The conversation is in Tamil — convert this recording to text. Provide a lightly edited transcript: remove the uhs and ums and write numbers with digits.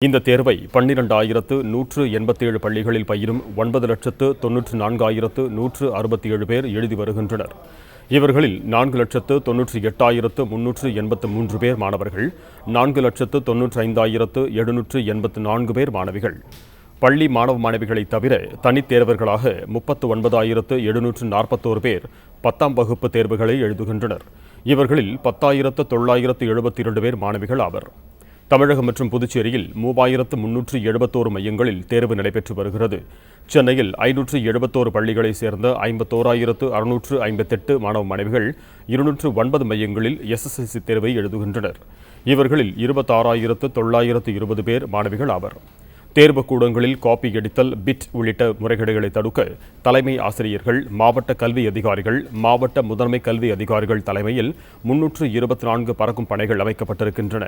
இந்த தேர்வை 12,187 பள்ளிகளில் பயிலும் 9,94,167 பேர் எழுதி வருகின்றனர். இவர்களில் 4,98,383 பேர் மாணவர்கள், 4,95,784 பேர் மாணவிகள். பள்ளி மாணவ மாணவிகளை தவிர தனித் தேர்வர்களாக 39,741 பேர் 10ஆம் வகுப்பு தேர்வுகளை எழுதுகின்றனர். இவர்களில் 10,972 பேர் மாணவிகள் ஆவர். தமிழகம் மற்றும் புதுச்சேரியில் 3,371 மையங்களில் தேர்வு நடைபெற்று வருகிறது. சென்னையில் 571 பள்ளிகளைச் சேர்ந்த 51,658 மாணவ மாணவிகள் 209 மையங்களில் SSLC தேர்வை எழுதுகின்றனர். இவர்களில் 26,920 பேர் மாணவிகள் ஆவர். தேர்வுக்கூடங்களில் காப்பி அடித்தல், பிட் உள்ளிட்ட முறைகேடுகளை தடுக்க தலைமை ஆசிரியர்கள், மாவட்ட கல்வி அதிகாரிகள், மாவட்ட முதன்மை கல்வி அதிகாரிகள் தலைமையில் 324 பறக்கும் படைகள் அமைக்கப்பட்டிருக்கின்றன.